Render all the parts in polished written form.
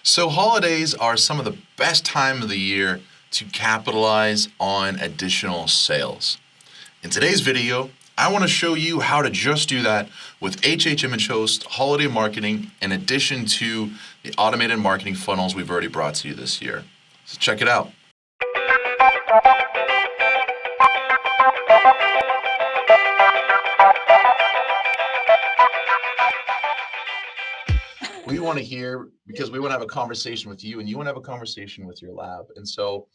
So holidays are some of the best time of the year to capitalize on additional sales. In today's video, I want to show you how to just do that with HH Image Host holiday marketing in addition to the automated marketing funnels we've already brought to you this year. So check it out. We want to hear because we want to have a conversation with you and you want to have a conversation with your lab. And so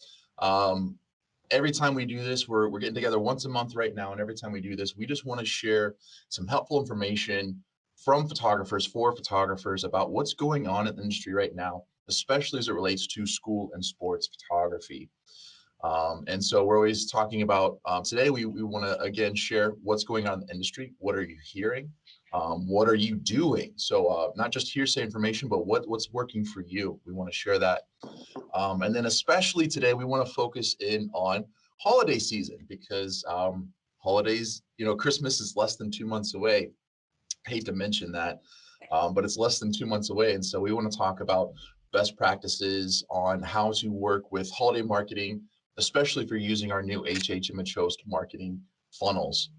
every time we do this, we're getting together once a month right now. And every time we do this, we just want to share some helpful information from photographers for photographers about what's going on in the industry right now, especially as it relates to school and sports photography. And so we're always talking about today, we want to again share what's going on in the industry. What are you hearing? What are you doing? So not just hearsay information, but what's working for you. We want to share that. And then especially today, we want to focus in on holiday season because holidays, Christmas is less than 2 months away. I hate to mention that, but it's less than 2 months away. And so we want to talk about best practices on how to work with holiday marketing, especially if you're using our new HH Image Host marketing funnels.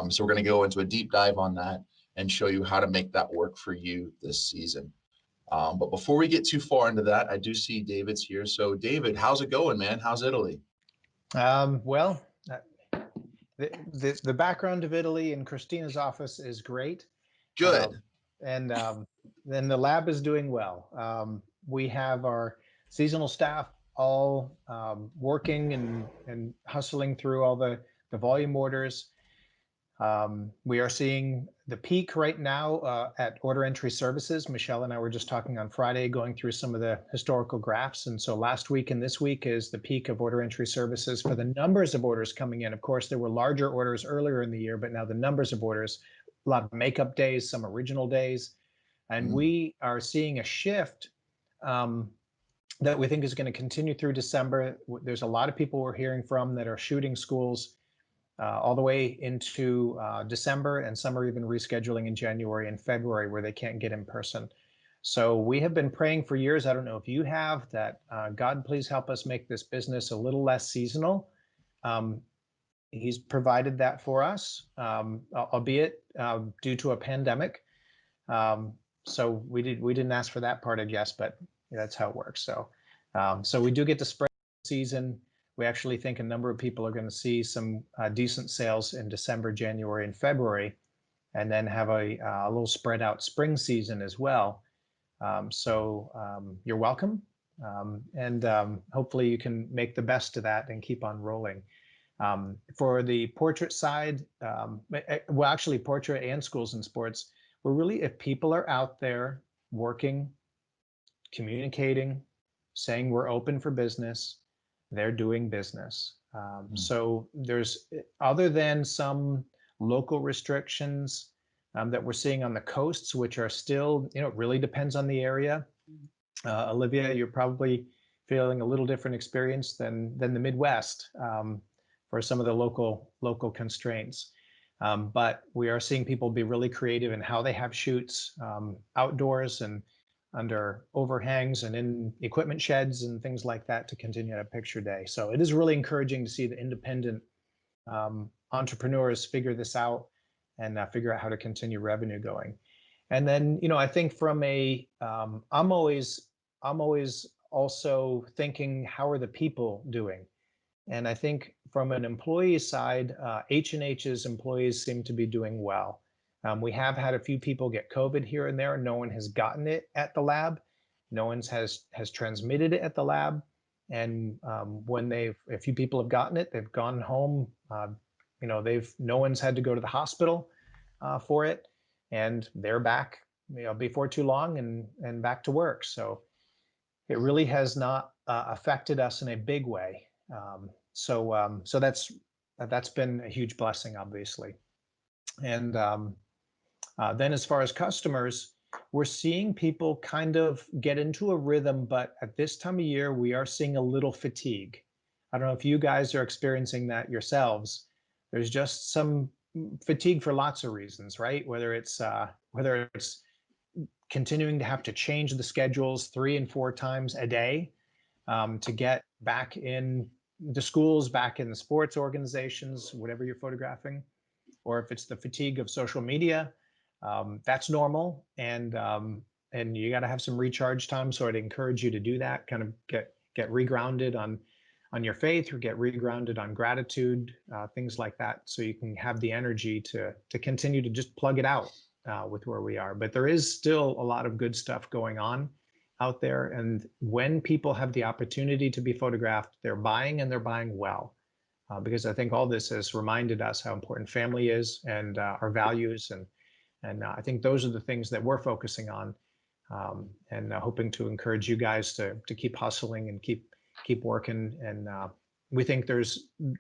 So we're going to go into a deep dive on that and show you how to make that work for you this season. But before we get too far into that, I do see David's here. So David, how's it going, man? How's Italy? Well, the background of Italy in Christina's office is great. Good. And then the lab is doing well. We have our seasonal staff all working and hustling through all the volume orders. We are seeing the peak right now at order entry services. Michelle and I were just talking on Friday, going through some of the historical graphs. And so last week and this week is the peak of order entry services for the numbers of orders coming in. Of course, there were larger orders earlier in the year, but now the numbers of orders, a lot of makeup days, some original days. And we are seeing a shift that we think is going to continue through December. There's a lot of people we're hearing from that are shooting schools all the way into December, and some are even rescheduling in January and February where they can't get in person. So we have been praying for years, I don't know if you have, that God, please help us make this business a little less seasonal. He's provided that for us, albeit due to a pandemic. So we didn't ask for that part, I guess, but that's how it works. So we do get to spread the season. We actually think a number of people are going to see some decent sales in December, January, and February, and then have a little spread out spring season as well. So you're welcome. And hopefully you can make the best of that and keep on rolling. For the portrait side, well, actually portrait and schools and sports, we're really, if people are out there working, communicating, saying we're open for business, they're doing business. So there's, other than some local restrictions that we're seeing on the coasts, which are still, it really depends on the area. Olivia, you're probably feeling a little different experience than the Midwest for some of the local constraints. But we are seeing people be really creative in how they have shoots outdoors and under overhangs and in equipment sheds and things like that to continue a picture day. So it is really encouraging to see the independent entrepreneurs figure this out and figure out how to continue revenue going. And then, I think from a, I'm always also thinking, how are the people doing? And I think from an employee side, H&H's employees seem to be doing well. We have had a few people get COVID here and there. No one has gotten it at the lab. No one has transmitted it at the lab. And when a few people have gotten it, they've gone home. No one's had to go to the hospital for it, and they're back, before too long and back to work. So it really has not affected us in a big way. So that's been a huge blessing, obviously. And then as far as customers, we're seeing people kind of get into a rhythm, but at this time of year, we are seeing a little fatigue. I don't know if you guys are experiencing that yourselves. There's just some fatigue for lots of reasons, right? Whether it's continuing to have to change the schedules 3 and 4 times a day to get back in the schools, back in the sports organizations, whatever you're photographing, or if it's the fatigue of social media, that's normal. And you got to have some recharge time. So I'd encourage you to do that, kind of get regrounded on your faith, or get regrounded on gratitude, things like that, so you can have the energy to continue to just plug it out with where we are. But there is still a lot of good stuff going on out there. And when people have the opportunity to be photographed, they're buying, and they're buying well. Because I think all this has reminded us how important family is, and our values. And I think those are the things that we're focusing on, and hoping to encourage you guys to keep hustling and keep working. And we think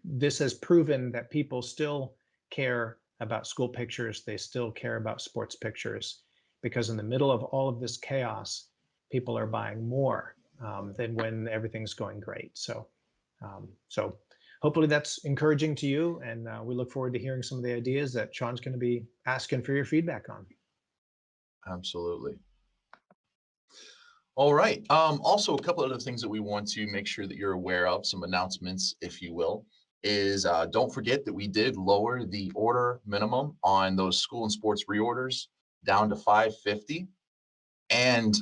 this has proven that people still care about school pictures. They still care about sports pictures, because in the middle of all of this chaos, people are buying more than when everything's going great. So hopefully that's encouraging to you, and we look forward to hearing some of the ideas that Sean's going to be asking for your feedback on. Absolutely. All right. Also, a couple other things that we want to make sure that you're aware of, some announcements, if you will, is don't forget that we did lower the order minimum on those school and sports reorders down to $550. And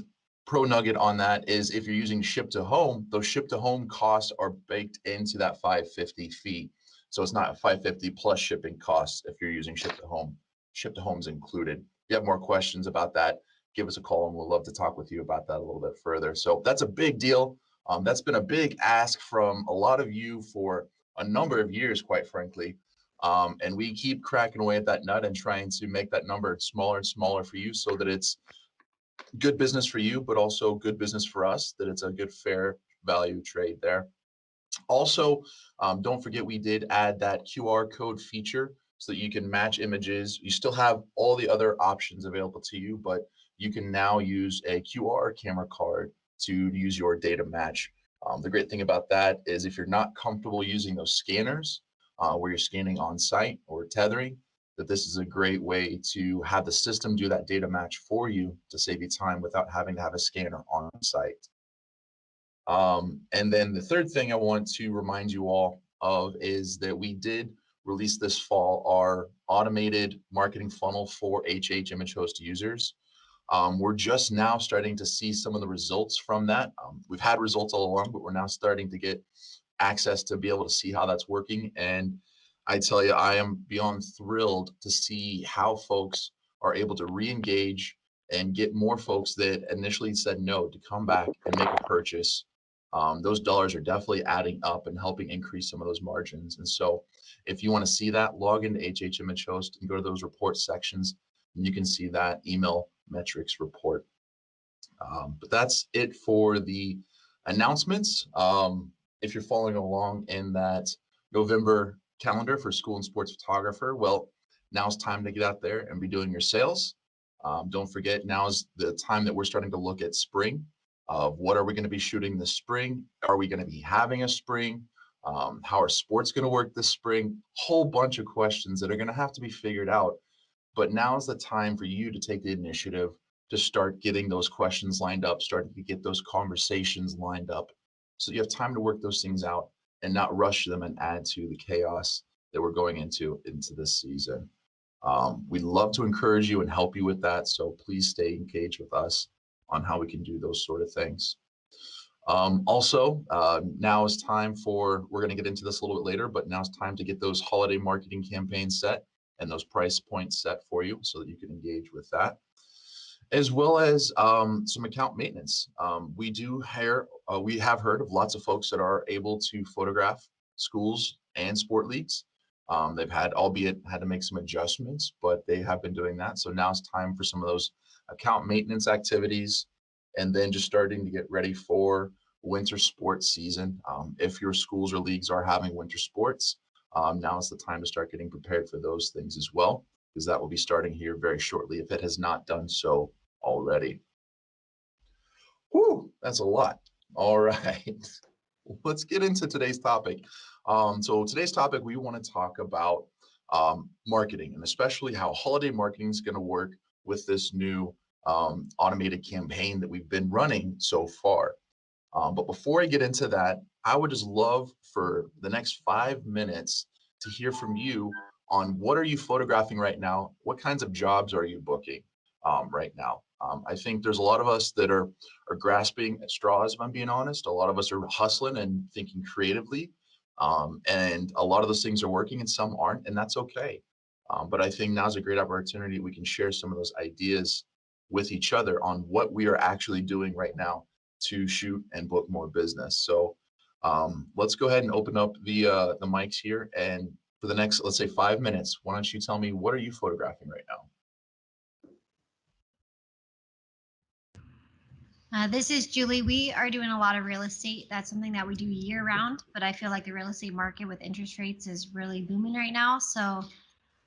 pro nugget on that is, if you're using ship to home, those ship to home costs are baked into that $550 fee. So it's not $550 plus shipping costs if you're using ship to home. Ship to home is included. If you have more questions about that, give us a call, and we'll love to talk with you about that a little bit further. So that's a big deal. That's been a big ask from a lot of you for a number of years, quite frankly. And we keep cracking away at that nut and trying to make that number smaller and smaller for you, so that it's good business for you, but also good business for us, that it's a good, fair value trade there. Also, don't forget, we did add that QR code feature so that you can match images. You still have all the other options available to you, but you can now use a QR camera card to use your data match. The great thing about that is, if you're not comfortable using those scanners where you're scanning on site or tethering, that this is a great way to have the system do that data match for you to save you time without having to have a scanner on site. And then the third thing I want to remind you all of is that we did release this fall our automated marketing funnel for HH image host users. We're just now starting to see some of the results from that. We've had results all along, but we're now starting to get access to be able to see how that's working. And I tell you, I am beyond thrilled to see how folks are able to re-engage and get more folks that initially said no to come back and make a purchase. Those dollars are definitely adding up and helping increase some of those margins. And so if you want to see that, log into HH Image Host and go to those report sections, and you can see that email metrics report. But that's it for the announcements. If you're following along in that November calendar for school and sports photographer, well, now's time to get out there and be doing your sales. Don't forget, now is the time that we're starting to look at spring. What are we going to be shooting this spring? Are we going to be having a spring? How are sports going to work this spring? Whole bunch of questions that are going to have to be figured out. But now is the time for you to take the initiative to start getting those questions lined up, starting to get those conversations lined up, so you have time to work those things out and not rush them and add to the chaos that we're going into this season. We'd love to encourage you and help you with that, so please stay engaged with us on how we can do those sort of things. Also, now is time for, we're going to get into this a little bit later, but now it's time to get those holiday marketing campaigns set and those price points set for you so that you can engage with that, as well as some account maintenance. We have heard of lots of folks that are able to photograph schools and sport leagues. They've had to make some adjustments, but they have been doing that. So now it's time for some of those account maintenance activities, and then just starting to get ready for winter sports season. If your schools or leagues are having winter sports, now is the time to start getting prepared for those things as well, because that will be starting here very shortly if it has not done so already. Whew, that's a lot. All right, let's get into today's topic. So today's topic, we want to talk about marketing, and especially how holiday marketing is going to work with this new automated campaign that we've been running so far. But before I get into that, I would just love for the next 5 minutes to hear from you on what are you photographing right now? What kinds of jobs are you booking right now? I think there's a lot of us that are grasping at straws, if I'm being honest. A lot of us are hustling and thinking creatively. And a lot of those things are working and some aren't, and that's okay. But I think now's a great opportunity. We can share some of those ideas with each other on what we are actually doing right now to shoot and book more business. So let's go ahead and open up the mics here. And for the next, let's say 5 minutes, why don't you tell me, what are you photographing right now? This is Julie. We are doing a lot of real estate. That's something that we do year round, but I feel like the real estate market with interest rates is really booming right now. So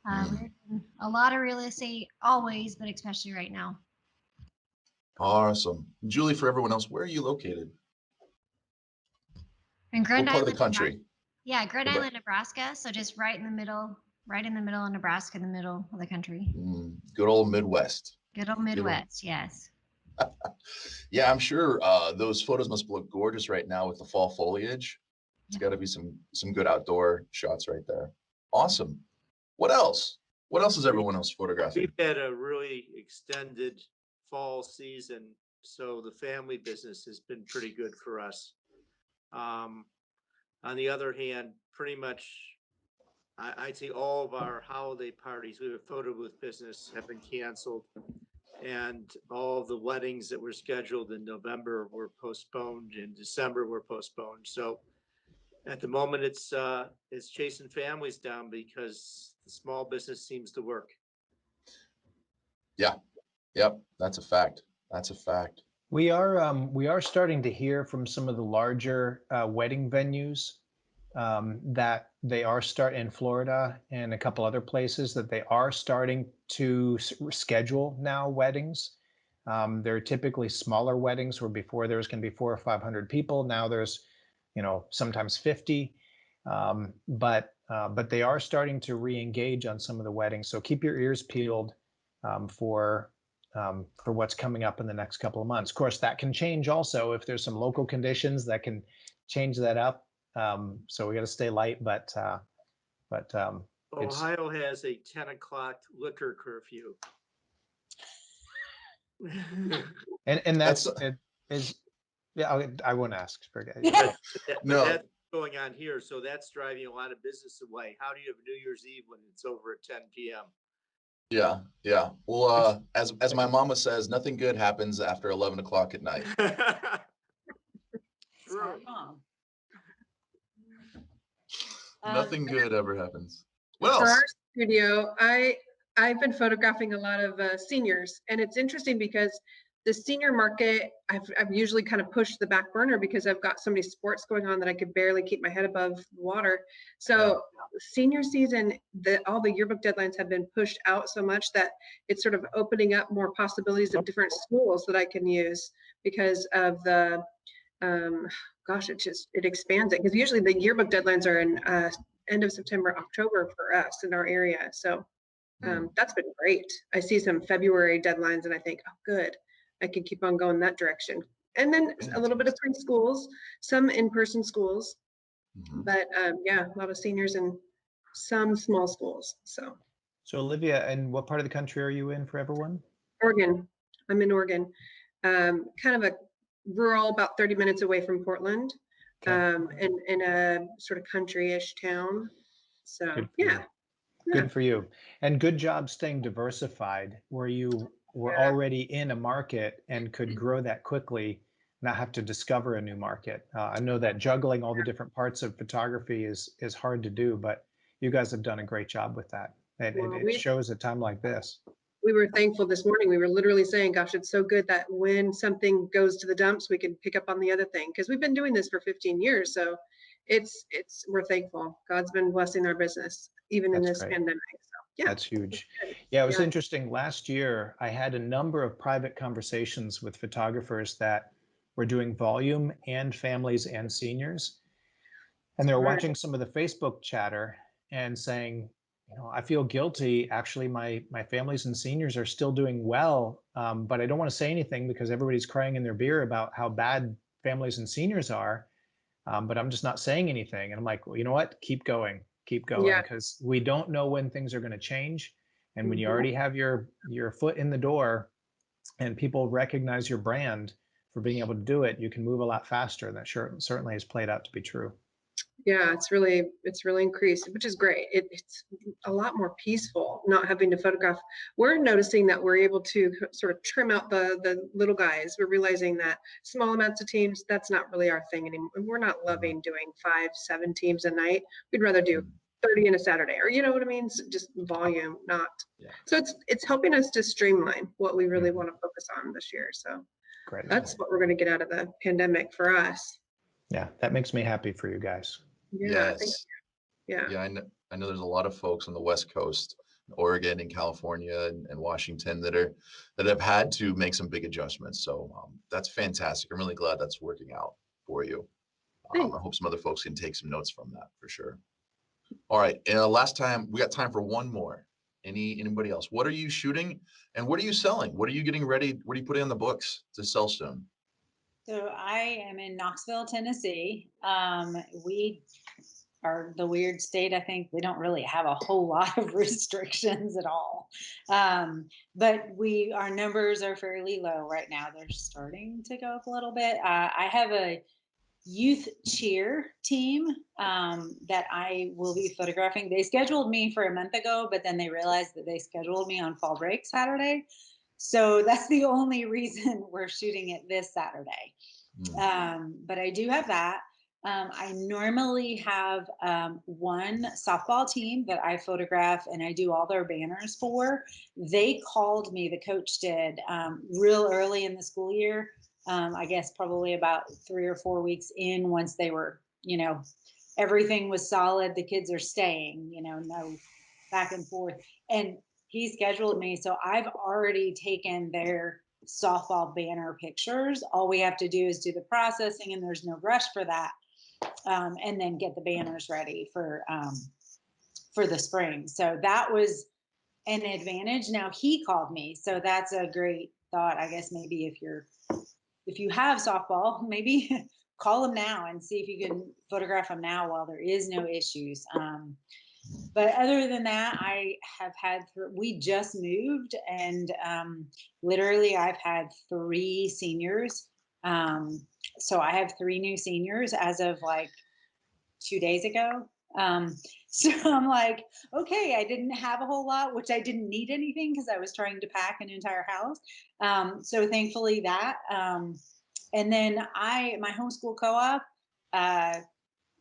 we're doing a lot of real estate always, but especially right now. Awesome. Julie, for everyone else, where are you located? In Grand What part of the Island, country? yeah, Grand Island, Nebraska. So just right in the middle of Nebraska, in the middle of the country. Good old Midwest. Good old Midwest, yes. Yeah, I'm sure those photos must look gorgeous right now with the fall foliage. It's got to be some good outdoor shots right there. Awesome. What else? What else is everyone else photographing? We've had a really extended fall season, so the family business has been pretty good for us. On the other hand, pretty much, I'd say all of our holiday parties, we have a photo booth business, have been canceled. And all of the weddings that were scheduled in November were postponed, in December were postponed. So at the moment, it's chasing families down because the small business seems to work. Yeah. Yep. That's a fact. That's a fact. We are starting to hear from some of the larger wedding venues that they are in Florida and a couple other places that they are starting to schedule now weddings. They're typically smaller weddings where before there was going to be 400 or 500 people. Now there's, sometimes 50. But they are starting to re-engage on some of the weddings. So keep your ears peeled for what's coming up in the next couple of months. Of course, that can change also if there's some local conditions that can change that up. So we got to stay light, but Ohio has a 10 o'clock liquor curfew. and that's it is, yeah, I won't ask. Forget. No. That's going on here, so that's driving a lot of business away. How do you have New Year's Eve when it's over at 10 p.m.? Yeah, yeah. Well, as my mama says, nothing good happens after 11 o'clock at night. True. Nothing good ever happens. What For else? our studio, I've been photographing a lot of seniors, and it's interesting because the senior market, I've usually kind of pushed the back burner because I've got so many sports going on that I could barely keep my head above the water. So senior season, all the yearbook deadlines have been pushed out so much that it's sort of opening up more possibilities of different schools that I can use because of the, gosh, it expands it. Because usually the yearbook deadlines are in end of September, October for us in our area. So that's been great. I see some February deadlines and I think, oh, good. I can keep on going that direction. And then a little bit of preschools, some in-person schools, but yeah, a lot of seniors and some small schools. So Olivia, and what part of the country are you in for everyone? Oregon. I'm in Oregon, kind of a rural, about 30 minutes away from Portland, in a sort of country-ish town. So yeah. Good for you. And good job staying diversified where you were already in a market and could grow that quickly, not have to discover a new market. I know that juggling all the different parts of photography is hard to do, but you guys have done a great job with that. And it shows a time like this. We were thankful this morning. We were literally saying, gosh, it's so good that when something goes to the dumps, we can pick up on the other thing. Because we've been doing this for 15 years. So we're thankful. God's been blessing our business, even in this pandemic. Yeah, that's huge. Yeah, it was interesting. Last year, I had a number of private conversations with photographers that were doing volume and families and seniors. And they're watching some of the Facebook chatter and saying, I feel guilty. Actually, my families and seniors are still doing well, but I don't want to say anything because everybody's crying in their beer about how bad families and seniors are. But I'm just not saying anything. And I'm like, well, you know what? Keep going, Yeah. because we don't know when things are going to change. And when you Mhm. already have your foot in the door, and people recognize your brand for being able to do it, you can move a lot faster. And that certainly has played out to be true. Yeah, it's really increased, which is great. It's a lot more peaceful not having to photograph. We're noticing that we're able to sort of trim out the little guys. We're realizing that small amounts of teams, that's not really our thing anymore. We're not loving doing 5, 7 teams a night. We'd rather do 30 in a Saturday, or you know what I mean? Just volume, not. Yeah. So it's helping us to streamline what we really Mhm. want to focus on this year. So Great. that's what we're going to get out of the pandemic for us. Yeah, that makes me happy for you guys. Yeah, I think, Yes. yeah. Yeah, I know there's a lot of folks on the West Coast, Oregon and California and Washington that have had to make some big adjustments. So that's fantastic. I'm really glad that's working out for you. Thanks. I hope some other folks can take some notes from that for sure. All right, last time we got time for one more. Anybody else? What are you shooting and what are you selling? What are you getting ready? What are you putting on the books to sell soon? So I am in Knoxville, Tennessee. We are the weird state. I think we don't really have a whole lot of restrictions at all. But our numbers are fairly low right now. They're starting to go up a little bit. I have a youth cheer team that I will be photographing. They scheduled me for a month ago, but then they realized that they scheduled me on fall break Saturday. So that's the only reason we're shooting it this Saturday. But I do have that. I normally have one softball team that I photograph and I do all their banners for. They called me, the coach did, real early in the school year. I guess probably about 3 or 4 weeks in, once they were, everything was solid. The kids are staying, no back and forth. And he scheduled me. So I've already taken their softball banner pictures. All we have to do is do the processing, and there's no rush for that. And then get the banners ready for the spring. So that was an advantage. Now he called me, so that's a great thought. I guess maybe if you have softball, maybe call them now and see if you can photograph them now while there is no issues. But other than that, I have we just moved, and literally I've had 3 seniors. So I have 3 new seniors as of like 2 days ago. So I'm like, okay, I didn't have a whole lot, which I didn't need anything because I was trying to pack an entire house. So thankfully that. And then my homeschool co-op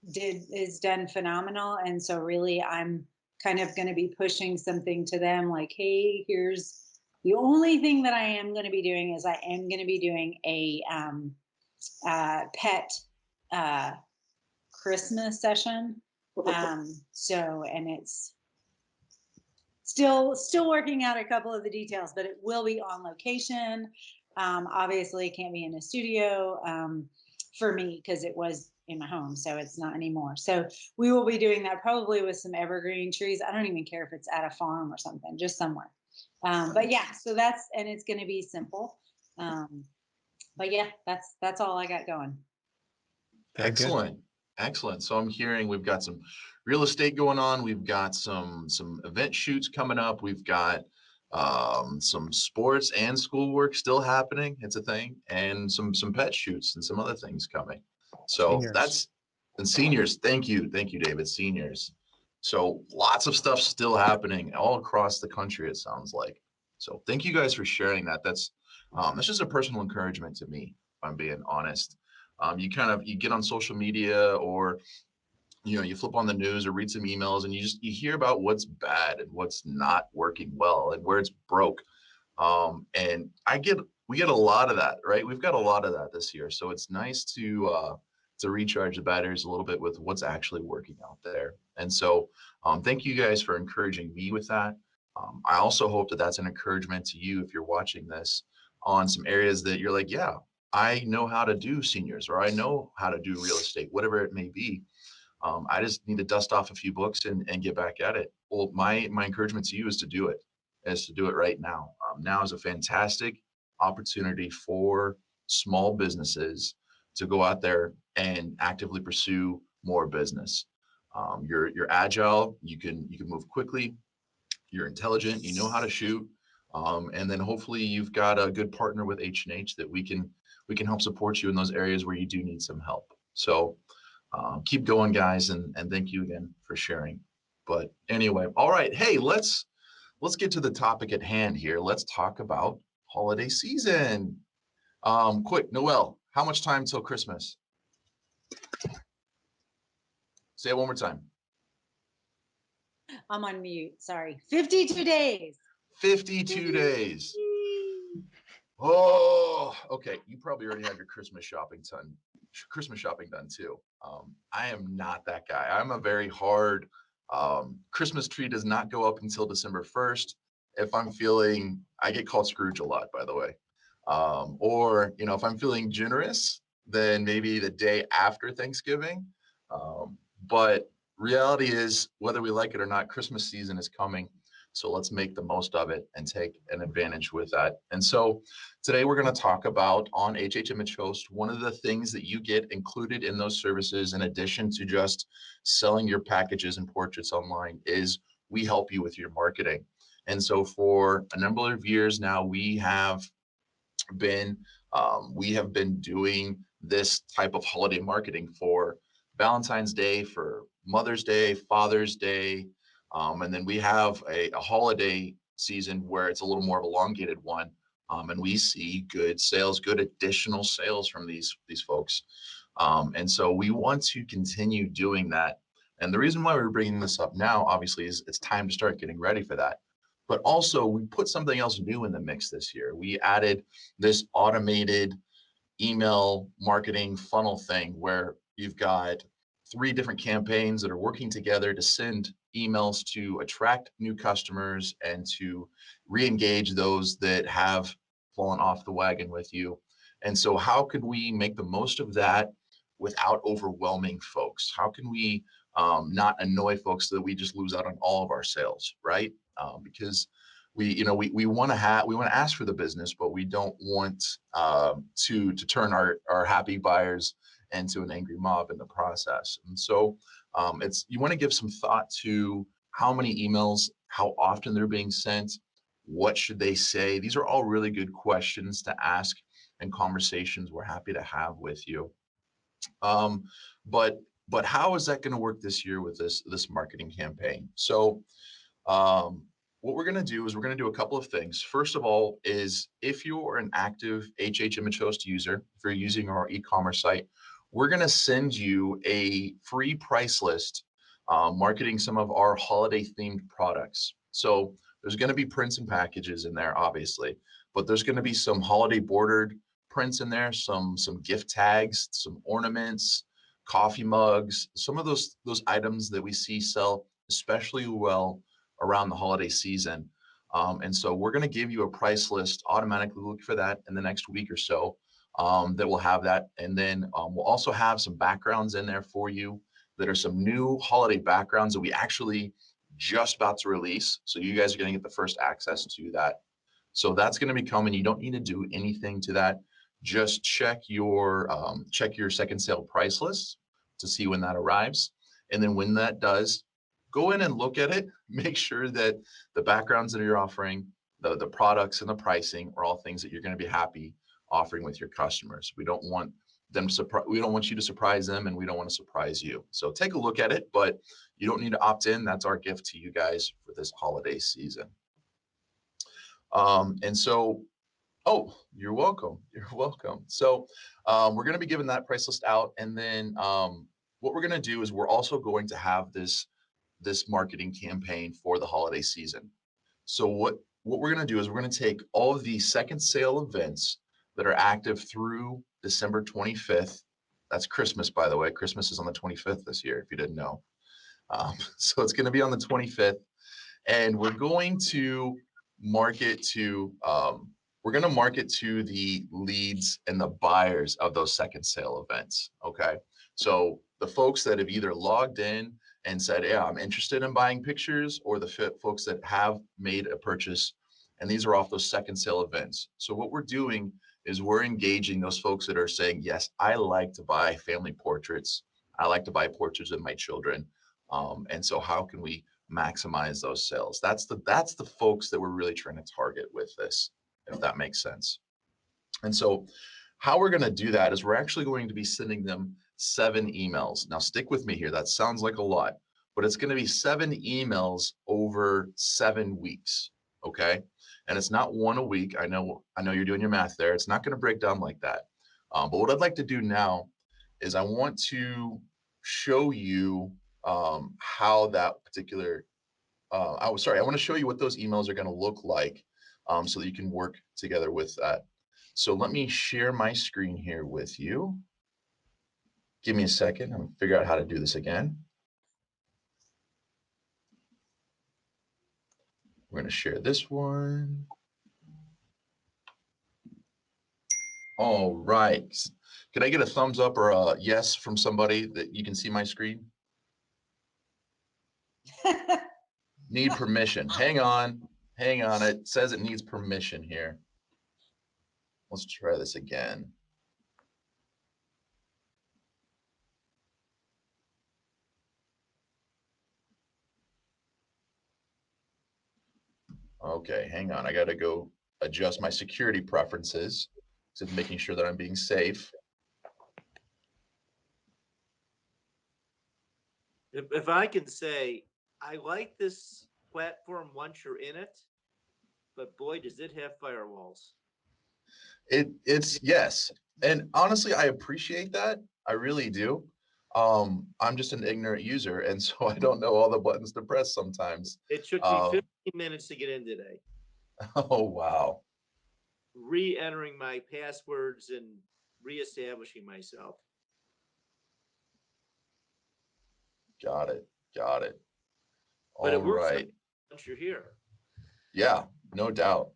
is done phenomenal. And so really I'm kind of going to be pushing something to them like, hey, here's the only thing that I am going to be doing is I am going to be doing a pet Christmas session. So, and it's still working out a couple of the details, but it will be on location. Obviously it can't be in a studio for me because it was in my home, so it's not anymore. So we will be doing that probably with some evergreen trees. I don't even care if it's at a farm or something, just somewhere. But yeah, so and it's going to be simple. But yeah, that's all I got going. Excellent. Excellent. So I'm hearing we've got some real estate going on. We've got some event shoots coming up. We've got some sports and schoolwork still happening. It's a thing, and some pet shoots and some other things coming. So Seniors. and seniors. Thank you, David. Seniors. So lots of stuff still happening all across the country. It sounds like. So thank you guys for sharing that. That's just a personal encouragement to me, if I'm being honest. You get on social media, or you flip on the news or read some emails, and you hear about what's bad and what's not working well and where it's broke. And we get a lot of that, right? We've got a lot of that this year. So it's nice to recharge the batteries a little bit with what's actually working out there. And so thank you guys for encouraging me with that. I also hope that that's an encouragement to you if you're watching this on some areas that you're like, yeah, I know how to do seniors, or I know how to do real estate, whatever it may be. I just need to dust off a few books and get back at it. Well, my encouragement to you is to do it, right now. Now is a fantastic opportunity for small businesses to go out there and actively pursue more business. You're agile. You can move quickly. You're intelligent. You know how to shoot. And then hopefully you've got a good partner with H&H that we can help support you in those areas where you do need some help. So keep going, guys, and thank you again for sharing. But anyway, all right. Hey, let's get to the topic at hand here. Let's talk about holiday season. Quick, Noel, how much time till Christmas? Say it one more time. I'm on mute. Sorry. 52 days. 52 days. Oh, okay. You probably already have your Christmas shopping done too. I am not that guy. I'm a very hard, Christmas tree does not go up until December 1st. If I'm feeling, I get called Scrooge a lot, by the way. Or, if I'm feeling generous, then maybe the day after Thanksgiving. But reality is, whether we like it or not, Christmas season is coming. So let's make the most of it and take an advantage with that. And so today we're going to talk about on HH Image Host, one of the things that you get included in those services, in addition to just selling your packages and portraits online, is we help you with your marketing. And so for a number of years now, we have been doing this type of holiday marketing for Valentine's Day, for Mother's Day, Father's Day. And then we have a holiday season where it's a little more of a elongated one. And we see good sales, good additional sales from these folks. And so we want to continue doing that. And the reason why we're bringing this up now, obviously, is it's time to start getting ready for that. But also, we put something else new in the mix this year. We added this automated email marketing funnel thing where you've got 3 different campaigns that are working together to send emails to attract new customers and to re-engage those that have fallen off the wagon with you. And so how could we make the most of that without overwhelming folks? How can we not annoy folks so that we just lose out on all of our sales, right? Because we want to ask for the business, but we don't want to turn our happy buyers into an angry mob in the process. And so you want to give some thought to how many emails, how often they're being sent, what should they say? These are all really good questions to ask and conversations we're happy to have with you. But how is that going to work this year with this marketing campaign? So what we're going to do is we're going to do a couple of things. First of all is if you're an active HH Image Host user, if you're using our e-commerce site, we're going to send you a free price list marketing some of our holiday themed products. So there's going to be prints and packages in there, obviously, but there's going to be some holiday bordered prints in there, some gift tags, some ornaments, coffee mugs, some of those items that we see sell especially well around the holiday season. And so we're going to give you a price list, automatically look for that in the next week or so, that will have that. And then we'll also have some backgrounds in there for you that are some new holiday backgrounds that we actually just about to release. So you guys are going to get the first access to that. So that's going to be coming. You don't need to do anything to that. Just check your second sale price list to see when that arrives. And then when that does, go in and look at it, make sure that the backgrounds that you're offering, the products and the pricing are all things that you're going to be happy offering with your customers. We don't want you to surprise them, and we don't want to surprise you. So take a look at it, but you don't need to opt in. That's our gift to you guys for this holiday season. And so, oh, you're welcome. You're welcome. So we're going to be giving that price list out. And then what we're going to do is we're also going to have this marketing campaign for the holiday season. So what we're going to do is we're going to take all of the second sale events that are active through December 25th. That's Christmas, by the way. Christmas is on the 25th this year, if you didn't know. So it's going to be on the 25th. And we're going to market to we're going to market to the leads and the buyers of those second sale events. Okay. So the folks that have either logged in and said, yeah, I'm interested in buying pictures, or the folks that have made a purchase, and these are off those second sale events. So what we're doing is we're engaging those folks that are saying, yes, I like to buy family portraits. I like to buy portraits of my children. And so how can we maximize those sales? That's the folks that we're really trying to target with this, if that makes sense. And so how we're going to do that is we're actually going to be sending them 7 emails. Now stick with me here. That sounds like a lot, but it's going to be 7 emails over 7 weeks. Okay. And it's not one a week. I know you're doing your math there. It's not going to break down like that. But what I'd like to do now is I want to show you how that particular, I want to show you what those emails are going to look like so that you can work together with that. So let me share my screen here with you. Give me a second. I'm going to figure out how to do this again. We're going to share this one. All right. Can I get a thumbs up or a yes from somebody that you can see my screen? Need permission. Hang on. It says it needs permission here. Let's try this again. Okay, hang on. I got to go adjust my security preferences to making sure that I'm being safe. If I can say, I like this platform once you're in it, but boy, does it have firewalls. It's yes. And honestly, I appreciate that. I really do. I'm just an ignorant user, and so I don't know all the buttons to press sometimes. It took me 15 minutes to get in today. Oh, wow. Re-entering my passwords and reestablishing myself. Got it. But it All works right. once you're here. Yeah, no doubt.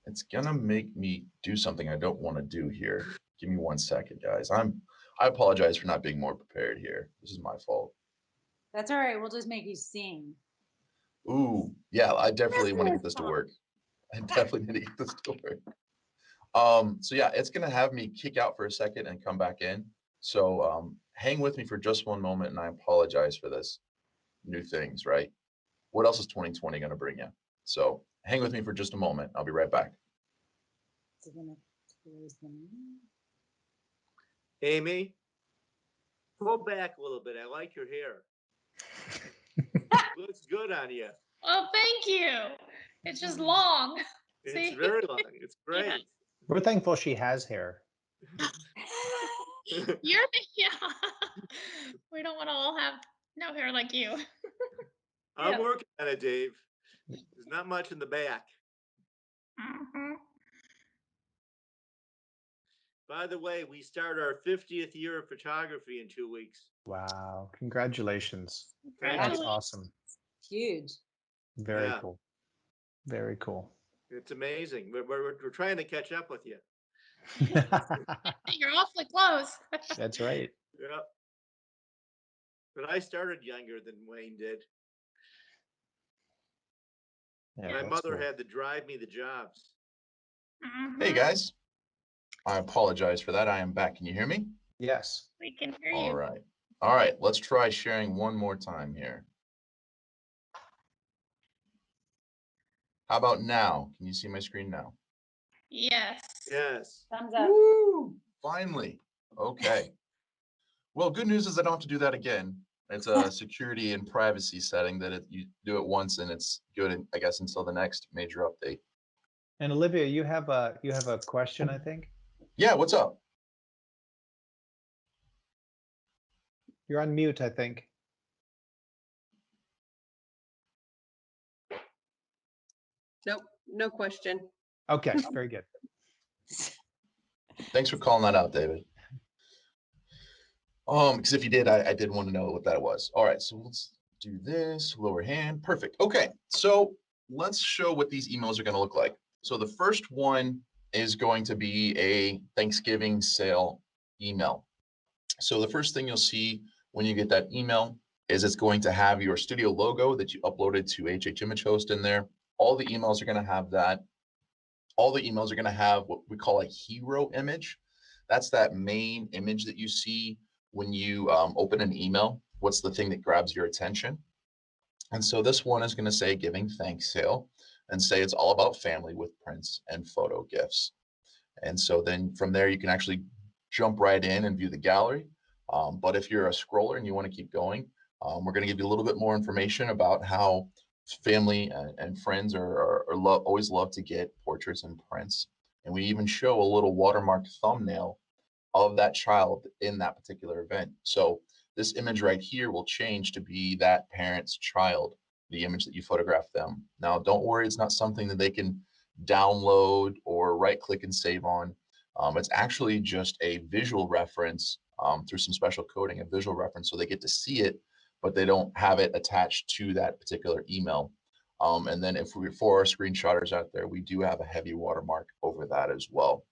It's gonna make me do something I don't want to do here. Give me 1 second, guys. I apologize for not being more prepared here. This is my fault. That's all right. We'll just make you sing. Ooh, yeah, I definitely want to get this to work. I definitely need to get this to work. So yeah, it's gonna have me kick out for a second and come back in. So hang with me for just one moment, and I apologize for this. New things, right? What else is 2020 gonna bring you? So hang with me for just a moment. I'll be right back. Amy, pull back a little bit. I like your hair. Looks good on you. Oh, thank you. It's just long. It's See? very long. It's great. Yeah. We're thankful she has hair. Yeah. We don't want to all have no hair like you. I'm Yeah. working on it, Dave. There's not much in the back. Mhm. By the way, we start our 50th year of photography in 2 weeks. Wow. Congratulations. Thank That's you. awesome. Huge. Very Yeah. cool. Very cool. It's amazing. We're trying to catch up with you. You're awfully close. That's right. Yeah. But I started younger than Wayne did. Yeah, My that's mother cool. had to drive me the jobs. Hey Mhm. guys, I apologize for that. I am back. Can you hear me? Yes. We can hear All you. right. All right. Let's try sharing one more time here. How about now? Can you see my screen now? Yes. Yes. Thumbs up. Woo! Finally. Okay. Well, good news is I don't have to do that again. It's a security and privacy setting that you do it once and it's good, I guess, until the next major update. And Olivia, you have a question, I think. Yeah, what's up? You're on mute, I think. Nope, no question. Okay, very good. Thanks for calling that out, David. Because if you did, I did want to know what that was. All right, so do this, lower hand, perfect. Okay, so let's show what these emails are going to look like. So the first one is going to be a Thanksgiving sale email. So the first thing you'll see when you get that email is it's going to have your studio logo that you uploaded to HH Image Host in there. All the emails are going to have that. All the emails are going to have what we call a hero image. That's that main image that you see when you open an email. What's the thing that grabs your attention? And so this one is going to say Giving Thanks Sale and say it's all about family with prints and photo gifts. And so then from there, you can actually jump right in and view the gallery. But if you're a scroller and you want to keep going, we're going to give you a little bit more information about how family and friends always love to get portraits and prints. And we even show a little watermarked thumbnail of that child in that particular event. So this image right here will change to be that parent's child, the image that you photographed them. Now, don't worry, it's not something that they can download or right click and save on. It's actually just a visual reference through some special coding, a visual reference, so they get to see it, but they don't have it attached to that particular email. And then for our screenshotters out there, we do have a heavy watermark over that as well.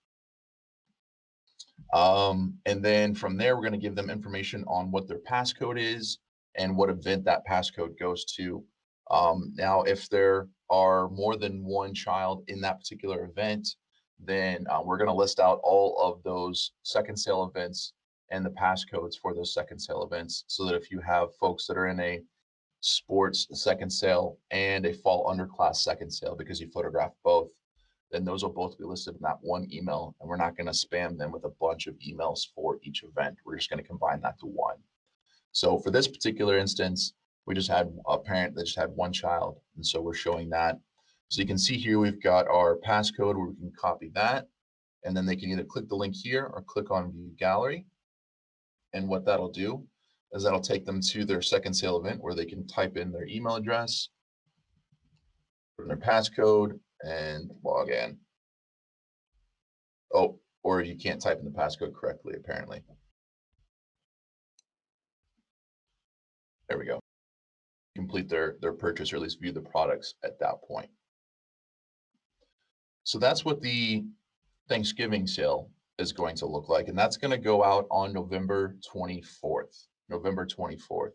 And then from there, we're going to give them information on what their passcode is and what event that passcode goes to. Now, if there are more than one child in that particular event, then we're going to list out all of those second sale events and the passcodes for those second sale events, so that if you have folks that are in a sports second sale and a fall underclass second sale because you photographed both, then those will both be listed in that one email, and we're not going to spam them with a bunch of emails for each event. We're just going to combine that to one. So for this particular instance, we just had a parent that just had one child, and so we're showing that. So you can see here we've got our passcode where we can copy that, and then they can either click the link here or click on View Gallery. And what that'll do is that'll take them to their second sale event where they can type in their email address, put in their passcode, and log in. Oh, or you can't type in the passcode correctly, apparently. There we go. Complete their purchase, or at least view the products at that point. So that's what the Thanksgiving sale is going to look like. And that's going to go out on November 24th. November 24th.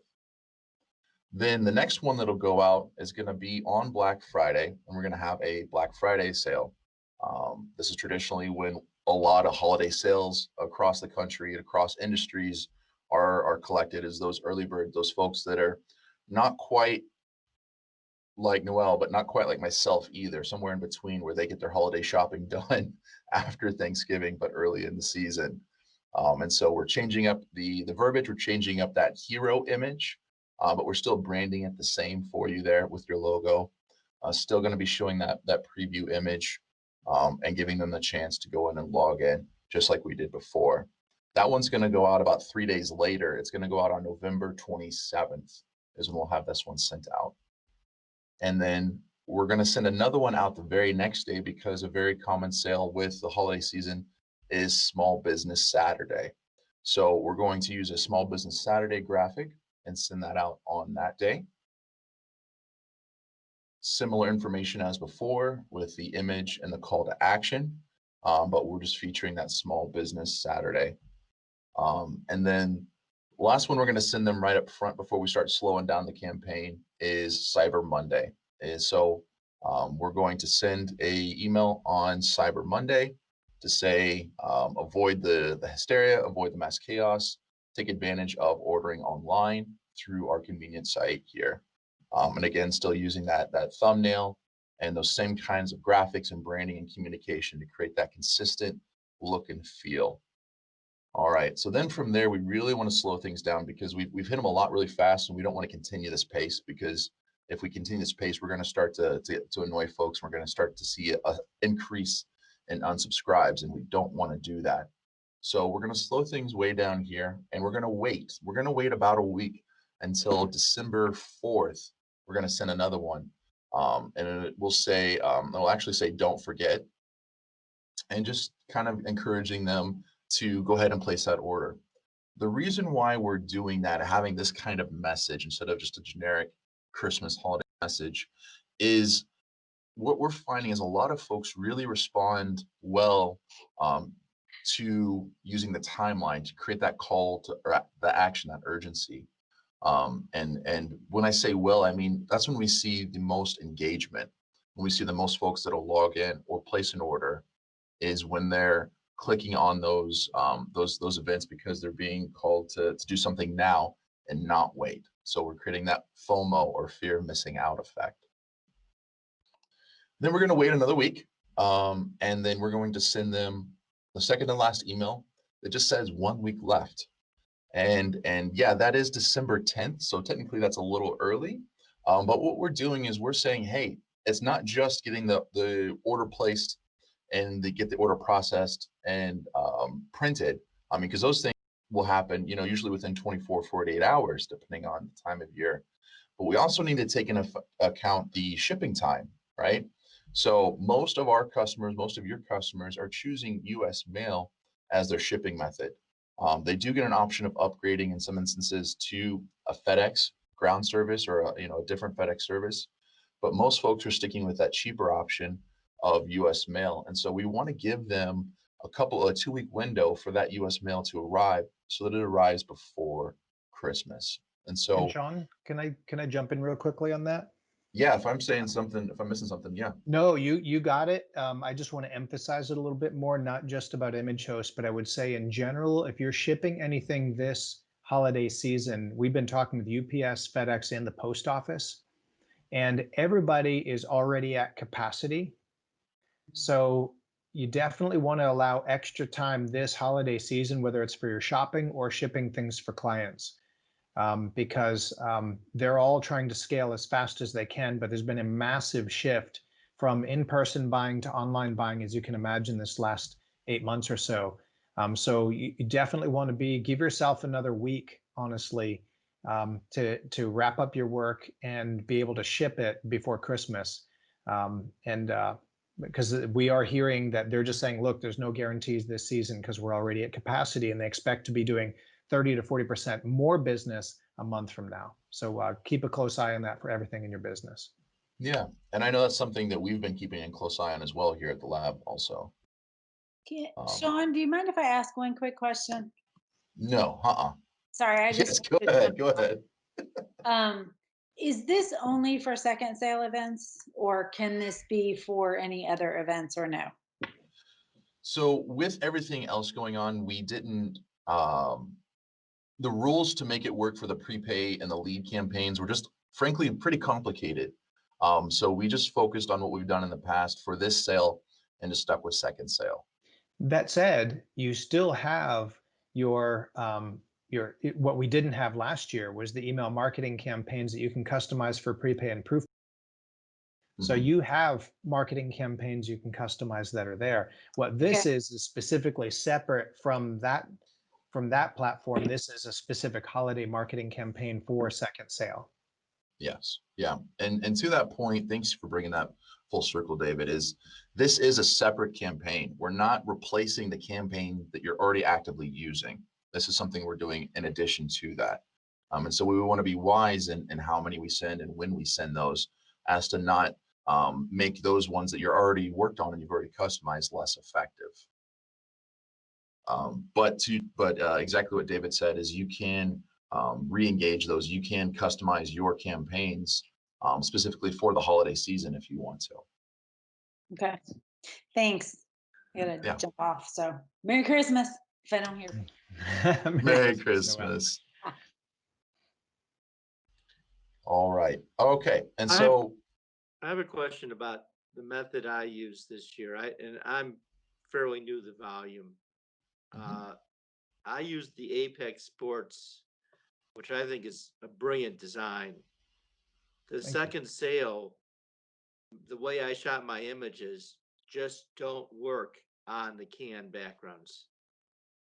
Then the next one that'll go out is going to be on Black Friday, and we're going to have a Black Friday sale. This is traditionally when a lot of holiday sales across the country and across industries are collected, as those early birds, those folks that are not quite like Noel, but not quite like myself either, somewhere in between, where they get their holiday shopping done after Thanksgiving, but early in the season. And so we're changing up the verbiage, we're changing up that hero image, but we're still branding it the same for you there with your logo. Still going to be showing that preview image and giving them the chance to go in and log in, just like we did before. That one's going to go out about 3 days later. It's going to go out on November 27th is when we'll have this one sent out. And then we're going to send another one out the very next day, because a very common sale with the holiday season is Small Business Saturday. So we're going to use a Small Business Saturday graphic and send that out on that day. Similar information as before with the image and the call to action, but we're just featuring that Small Business Saturday. And then the last one we're going to send them right up front before we start slowing down the campaign is Cyber Monday. And so we're going to send a email on Cyber Monday to say, avoid the hysteria, avoid the mass chaos, take advantage of ordering online through our convenient site here. And again, still using that thumbnail and those same kinds of graphics and branding and communication to create that consistent look and feel. All right, so then from there, we really want to slow things down, because we've hit them a lot really fast, and we don't want to continue this pace, because if we continue this pace, we're going to start to annoy folks. We're going to start to see an increase in unsubscribes, and we don't want to do that. So we're going to slow things way down here, and we're going to wait. We're going to wait about a week until December 4th. We're going to send another one, and it will say, it'll actually say, don't forget, and just kind of encouraging them to go ahead and place that order. the reason why we're doing that, having this kind of message instead of just a generic Christmas holiday message, is what we're finding is a lot of folks really respond well to using the timeline to create that call to or the action, that urgency. And when I say well, I mean that's when we see the most engagement, when we see the most folks that'll log in or place an order, is when they're clicking on those events because they're being called to do something now and not wait. So we're creating that FOMO, or fear of missing out effect. Then we're going to wait another week, and then we're going to send them the second to last email that just says 1 week left. And yeah, that is December 10th. So technically that's a little early. But what we're doing is we're saying, hey, it's not just getting the order placed and they get the order processed and printed. I mean, because those things will happen, usually within 24, 48 hours, depending on the time of year. But we also need to take into account the shipping time, right? So most of your customers are choosing US mail as their shipping method. They do get an option of upgrading in some instances to a FedEx ground service or a different FedEx service, but most folks are sticking with that cheaper option of US mail. And so we want to give them a 2-week window for that US mail to arrive so that it arrives before Christmas. And so, And Sean, can I jump in real quickly on that? yeah, if I'm missing something, yeah. No, you got it. I just want to emphasize it a little bit more, not just about Image Host, but I would say in general, if you're shipping anything this holiday season, we've been talking with UPS, FedEx, and the post office, and everybody is already at capacity. So you definitely want to allow extra time this holiday season, whether it's for your shopping or shipping things for clients. Because they're all trying to scale as fast as they can, but there's been a massive shift from in-person buying to online buying, as you can imagine, this last 8 months or so. So you definitely want to give yourself another week, honestly, to wrap up your work and be able to ship it before Christmas. Because we are hearing that they're just saying, look, there's no guarantees this season because we're already at capacity, and they expect to be doing 30 to 40% more business a month from now. So keep a close eye on that for everything in your business. Yeah, and I know that's something that we've been keeping a close eye on as well here at the lab also. Sean, do you mind if I ask one quick question? No, Sorry, I Yes, just go ahead. Is this only for second sale events, or can this be for any other events, or no? So with everything else going on, we didn't the rules to make it work for the prepay and the lead campaigns were just frankly pretty complicated. So we just focused on what we've done in the past for this sale and just stuck with second sale. That said, you still have your what we didn't have last year was the email marketing campaigns that you can customize for prepay and proof. So you have marketing campaigns you can customize that are there. What this is specifically separate from that platform. This is a specific holiday marketing campaign for second sale. Yes. Yeah. And to that point, thanks for bringing that full circle, David, this is a separate campaign. We're not replacing the campaign that you're already actively using. This is something we're doing in addition to that. And so we want to be wise in how many we send and when we send those, as to not make those ones that you're already worked on and you've already customized less effective. But exactly what David said is you can re-engage those. You can customize your campaigns specifically for the holiday season if you want to. Okay, thanks. I gotta jump off. So Merry Christmas if I don't hear. Merry Christmas. All right. Okay. And so I have a question about the method I use this year. I'm fairly new to the volume. I use the Apex Sports, which I think is a brilliant design. The second sale, the way I shot my images just don't work on the can backgrounds.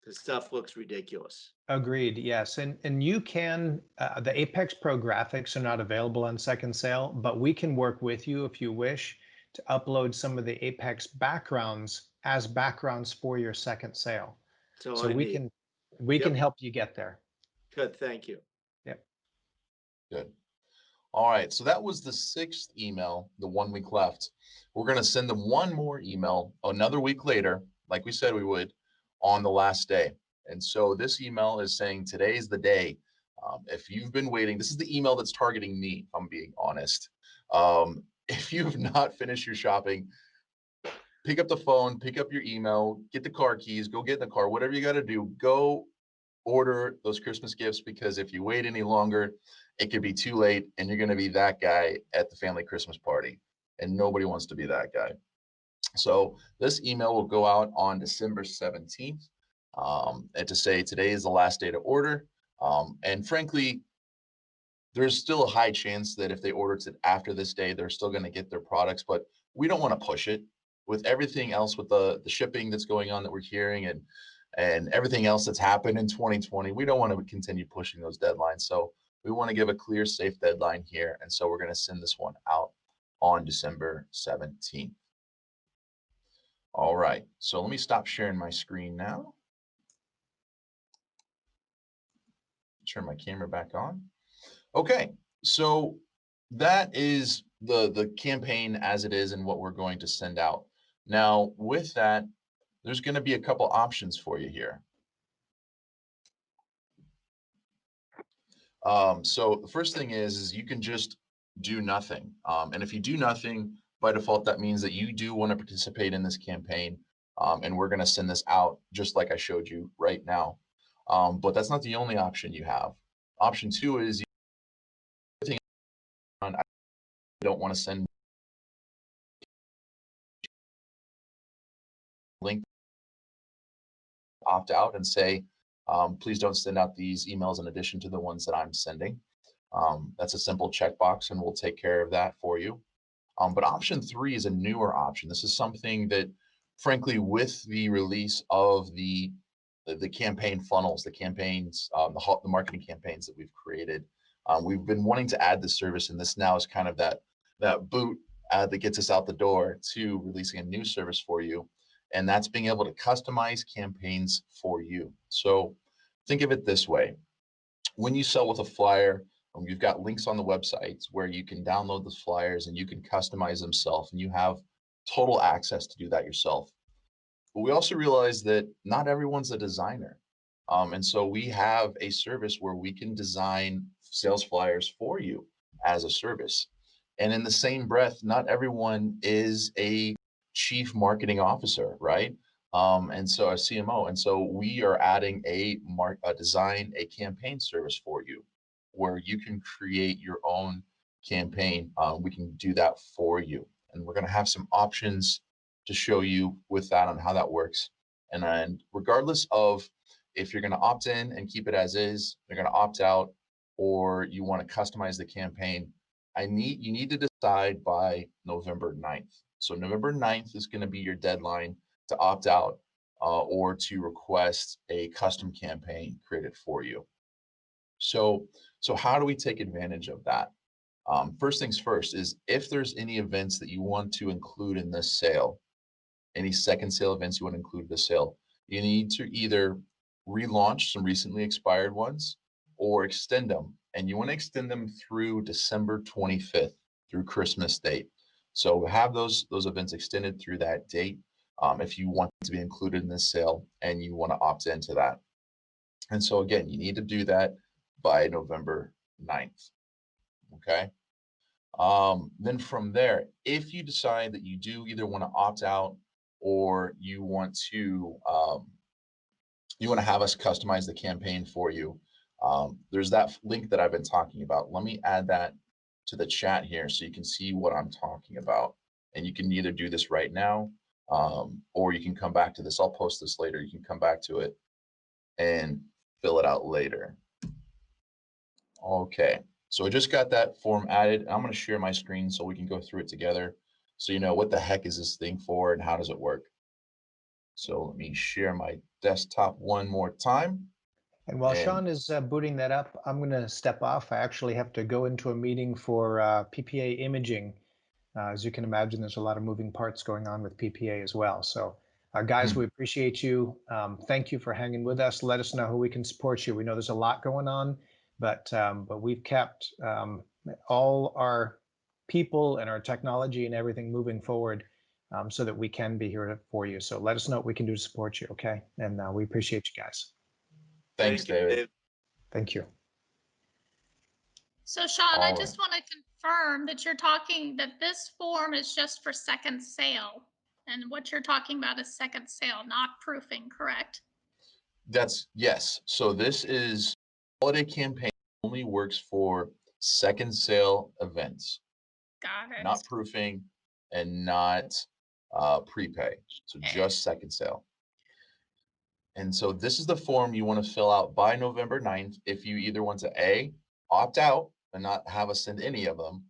The stuff looks ridiculous. Agreed. Yes. And you can, the Apex Pro graphics are not available on second sale, but we can work with you if you wish to upload some of the Apex backgrounds as backgrounds for your second sale. So we can, We Yep. can help you get there. Good, thank you. Yep. Good. All right, so that was the 6th email, the 1 week left. We're going to send them one more email another week later, like we said we would, on the last day. And so this email is saying today's the day. If you've been waiting, this is the email that's targeting me, if I'm being honest. If you have not finished your shopping, pick up the phone, pick up your email, get the car keys, go get in the car, whatever you got to do, go order those Christmas gifts, because if you wait any longer, it could be too late and you're going to be that guy at the family Christmas party, and nobody wants to be that guy. So this email will go out on December 17th, and to say today is the last day to order. And frankly, there's still a high chance that if they order it after this day, they're still going to get their products, but we don't want to push it with everything else, with the shipping that's going on that we're hearing, and everything else that's happened in 2020. We don't want to continue pushing those deadlines. So we want to give a clear, safe deadline here. And so we're going to send this one out on December 17th. All right, so let me stop sharing my screen now. Turn my camera back on. Okay, so that is the campaign as it is and what we're going to send out. Now, with that, there's going to be a couple options for you here. So the first thing is you can just do nothing. And if you do nothing, by default, that means that you do want to participate in this campaign. And we're going to send this out just like I showed you right now. But that's not the only option you have. Option 2 is I don't want to send link, opt out and say, please don't send out these emails in addition to the ones that I'm sending. That's a simple checkbox and we'll take care of that for you. But option 3 is a newer option. This is something that, frankly, with the release of the campaign funnels, the campaigns, the marketing campaigns that we've created, we've been wanting to add this service, and this now is kind of that boot that gets us out the door to releasing a new service for you, and that's being able to customize campaigns for you. So think of it this way: when you sell with a flyer, you've got links on the websites where you can download the flyers and you can customize them yourself, and you have total access to do that yourself. But we also realize that not everyone's a designer. And so we have a service where we can design sales flyers for you as a service. And in the same breath, not everyone is a chief marketing officer, right? And so a CMO. And so we are adding a campaign service for you where you can create your own campaign. We can do that for you. And we're going to have some options to show you with that on how that works. And then regardless of if you're going to opt in and keep it as is, you're going to opt out, or you want to customize the campaign, you need to decide by November 9th. So November 9th is going to be your deadline to opt out or to request a custom campaign created for you. So how do we take advantage of that? First things first is if there's any events that you want to include in this sale, any second sale events you want to include in the sale, you need to either relaunch some recently expired ones or extend them. And you want to extend them through December 25th, through Christmas date. So have those events extended through that date if you want to be included in this sale and you want to opt into that. And so again, you need to do that by November 9th. Okay. Then from there, if you decide that you do either want to opt out or you want to have us customize the campaign for you, there's that link that I've been talking about. Let me add that to the chat here so you can see what I'm talking about. And you can either do this right now or you can come back to this. I'll post this later. You can come back to it and fill it out later. Okay. So I just got that form added. I'm going to share my screen so we can go through it together so you know what the heck is this thing for and how does it work. So let me share my desktop one more time. And while Sean is booting that up, I'm going to step off. I actually have to go into a meeting for PPA imaging. As you can imagine, there's a lot of moving parts going on with PPA as well. So Guys, we appreciate you. Thank you for hanging with us. Let us know how we can support you. We know there's a lot going on, but we've kept all our people and our technology and everything moving forward so that we can be here for you. So let us know what we can do to support you, okay? And we appreciate you guys. Thanks, Thank you, David. Dave. Thank you. So Sean, I All just want to confirm that you're talking that this form is just for second sale. And what you're talking about is second sale, not proofing, correct? Yes. So this is holiday campaign only works for second sale events, Got it. not proofing and not prepay. So Okay. just second sale. And so this is the form you want to fill out by November 9th if you either want to A, opt out and not have us send any of them,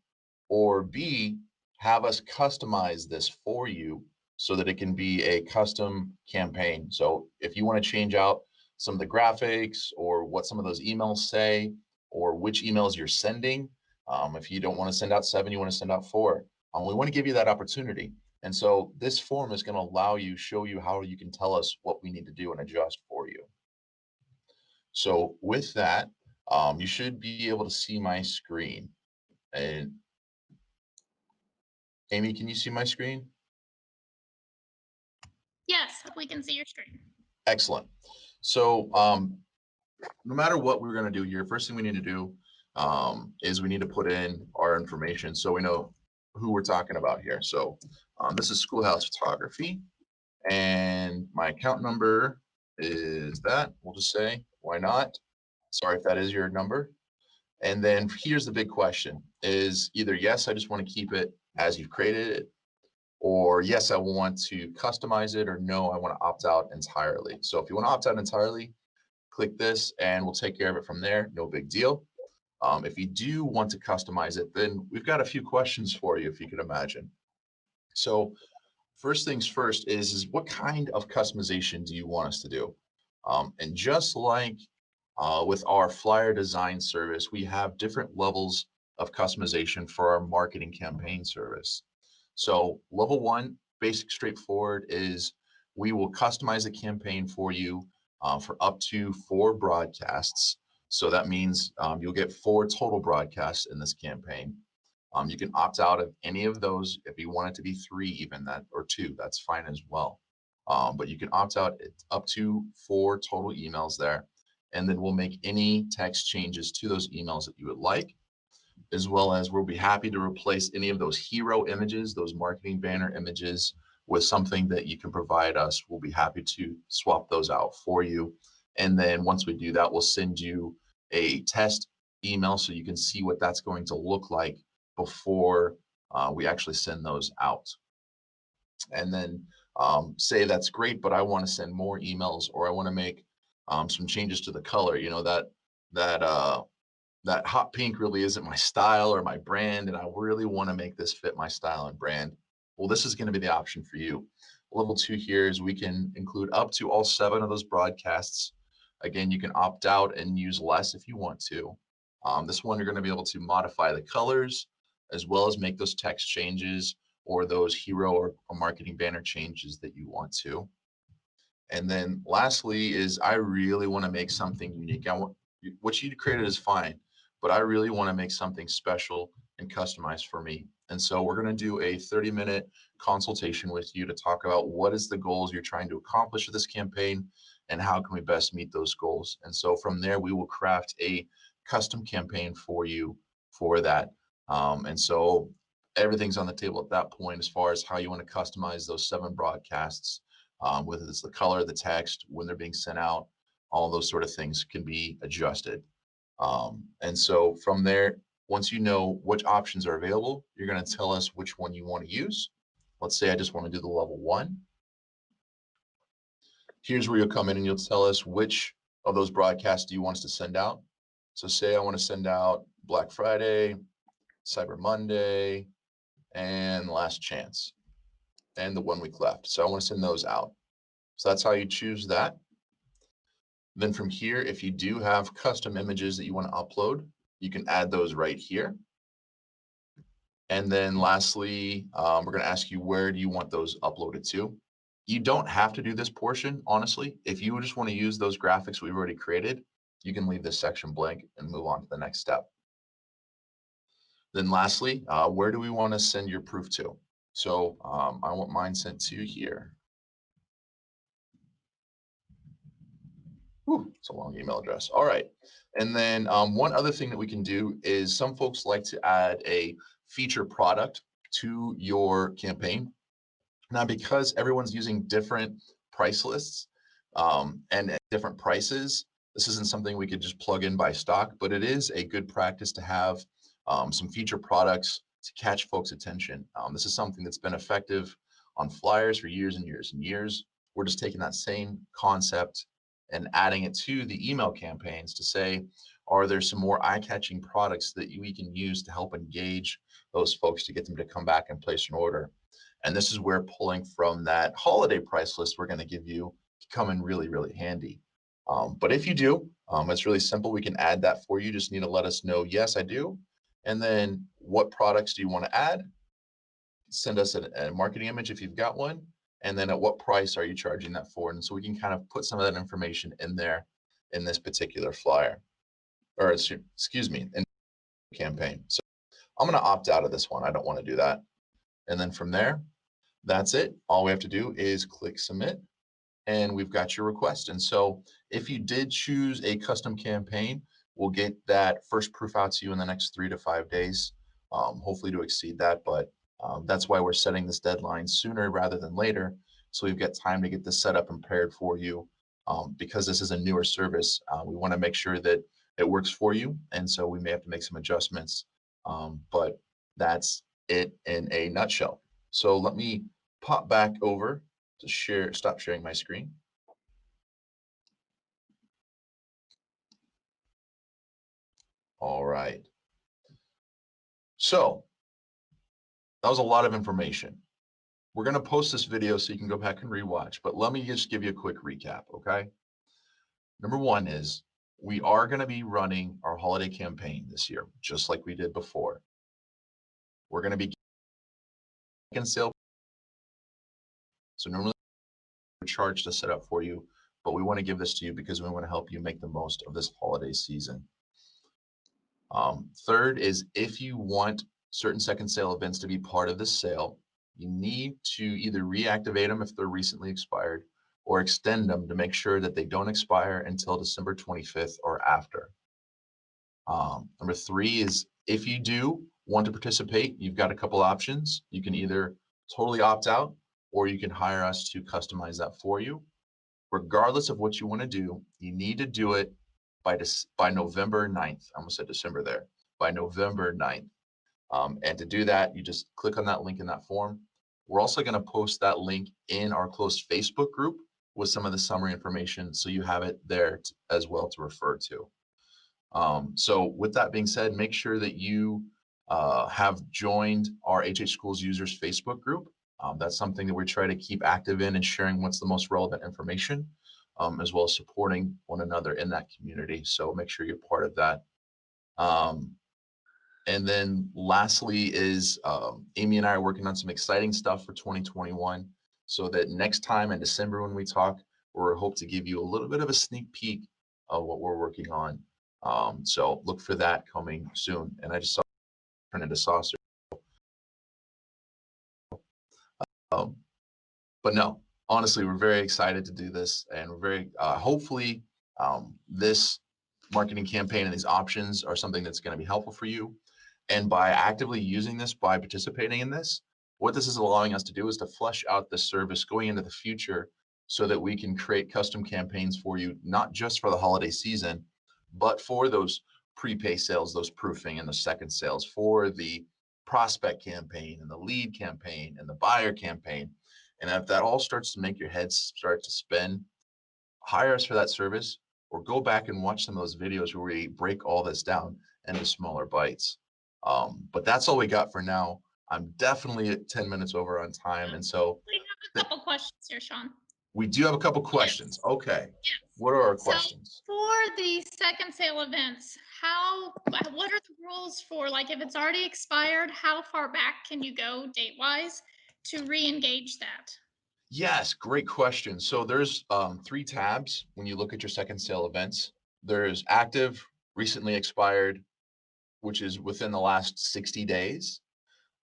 or B, have us customize this for you so that it can be a custom campaign. So if you want to change out some of the graphics or what some of those emails say, or which emails you're sending, if you don't want to send out 7, you want to send out 4, we want to give you that opportunity. And so this form is going to allow you, show you how you can tell us what we need to do and adjust for you. So with that, you should be able to see my screen. And Amy, can you see my screen? Yes, we can see your screen. Excellent. So no matter what we're going to do here, first thing we need to do is we need to put in our information so we know who we're talking about here. So this is Schoolhouse Photography, and my account number is that. We'll just say, why not? Sorry if that is your number. And then here's the big question is either yes, I just want to keep it as you've created it, or yes, I want to customize it, or no, I want to opt out entirely. So if you want to opt out entirely, click this and we'll take care of it from there. No big deal. If you do want to customize it, then we've got a few questions for you, if you can imagine. So first things first is what kind of customization do you want us to do? And just like with our flyer design service, we have different levels of customization for our marketing campaign service. So level 1, basic, straightforward, is we will customize a campaign for you for up to 4 broadcasts. So that means you'll get 4 total broadcasts in this campaign. You can opt out of any of those. If you want it to be 3, even that, or 2, that's fine as well. But you can opt out up to 4 total emails there. And then we'll make any text changes to those emails that you would like, as well as we'll be happy to replace any of those hero images, those marketing banner images, with something that you can provide us. We'll be happy to swap those out for you. And then once we do that, we'll send you a test email so you can see what that's going to look like before we actually send those out. And then say that's great, but I want to send more emails, or I want to make some changes to the color. You know, that hot pink really isn't my style or my brand, and I really want to make this fit my style and brand. Well, this is going to be the option for you. Level 2 here is we can include up to all 7 of those broadcasts. Again, you can opt out and use less if you want to. This one, you're going to be able to modify the colors as well as make those text changes or those hero or marketing banner changes that you want to. And then lastly is I really want to make something unique. I want what you created is fine, but I really want to make something special and customized for me. And so we're going to do a 30-minute consultation with you to talk about what is the goals you're trying to accomplish with this campaign and how can we best meet those goals. And so from there, we will craft a custom campaign for you for that. And so everything's on the table at that point as far as how you want to customize those 7 broadcasts, whether it's the color, the text, when they're being sent out, all those sort of things can be adjusted. And so from there, once you know which options are available, you're going to tell us which one you want to use. Let's say I just want to do the level 1. Here's where you'll come in and you'll tell us which of those broadcasts do you want us to send out. So say I want to send out Black Friday, Cyber Monday, and Last Chance, and the 1 week left. So I want to send those out. So that's how you choose that. Then from here, if you do have custom images that you want to upload, you can add those right here. And then lastly, we're going to ask you, where do you want those uploaded to? You don't have to do this portion, honestly. If you just want to use those graphics we've already created, you can leave this section blank and move on to the next step. Then lastly, where do we want to send your proof to? So I want mine sent to here. Whew, it's a long email address. All right. And then one other thing that we can do is some folks like to add a feature product to your campaign. Now, because everyone's using different price lists and at different prices, this isn't something we could just plug in by stock, but it is a good practice to have some feature products to catch folks' attention. This is something that's been effective on flyers for years and years and years. We're just taking that same concept and adding it to the email campaigns to say, are there some more eye-catching products that we can use to help engage those folks to get them to come back and place an order? And this is where pulling from that holiday price list we're going to give you come in really, really handy. But if you do, it's really simple. We can add that for you. Just need to let us know, yes, I do. And then what products do you want to add? Send us a marketing image if you've got one. And then at what price are you charging that for? And so we can kind of put some of that information in there in this particular flyer, or excuse me, in the campaign. So I'm going to opt out of this one. I don't want to do that. And then from there, that's it. All we have to do is click submit and we've got your request. And so if you did choose a custom campaign, we'll get that first proof out to you in the next 3 to 5 days, hopefully to exceed that. But that's why we're setting this deadline sooner rather than later. So we've got time to get this set up and prepared for you. Because this is a newer service, we want to make sure that it works for you. And so we may have to make some adjustments, but that's it in a nutshell. So let me pop back over to stop sharing my screen. All right. So that was a lot of information. We're going to post this video so you can go back and rewatch, but let me just give you a quick recap, okay? Number one is we are going to be running our holiday campaign this year, just like we did before. We're going to be in sale. So normally we're charged to set up for you, but we want to give this to you because we want to help you make the most of this holiday season. Third is if you want certain second sale events to be part of this sale, you need to either reactivate them if they're recently expired or extend them to make sure that they don't expire until December 25th or after. Number three is if you do want to participate, you've got a couple options. You can either totally opt out or you can hire us to customize that for you. Regardless of what you want to do, you need to do it by November 9th. I almost said December there. By November 9th. And to do that, you just click on that link in that form. We're also going to post that link in our closed Facebook group with some of the summary information, so you have it there as well to refer to. So with that being said, make sure that you have joined our HH Schools Users Facebook group. That's something that we try to keep active in and sharing what's the most relevant information, as well as supporting one another in that community. So make sure you're part of that. And then lastly is Amy and I are working on some exciting stuff for 2021 so that next time in December when we talk, we're hope to give you a little bit of a sneak peek of what we're working on. So look for that coming soon. And I just saw it turn into saucer. But no, honestly, we're very excited to do this, and we're very hopefully this marketing campaign and these options are something that's going to be helpful for you. And by actively using this, by participating in this, what this is allowing us to do is to flesh out the service going into the future so that we can create custom campaigns for you, not just for the holiday season, but for those prepay sales, those proofing and the second sales, for the prospect campaign and the lead campaign and the buyer campaign. And if that all starts to make your head start to spin, hire us for that service or go back and watch some of those videos where we break all this down into smaller bites. But that's all we got for now. I'm definitely at 10 minutes over on time. And so We have a couple questions here, Sean. we do have a couple questions. Okay. Yes. What are our So questions? for the second sale events, what are the rules for, like, if it's already expired, how far back can you go date-wise to re-engage that? Yes, great question. So there's 3 tabs when you look at your second sale events. There's active, recently expired, which is within the last 60 days,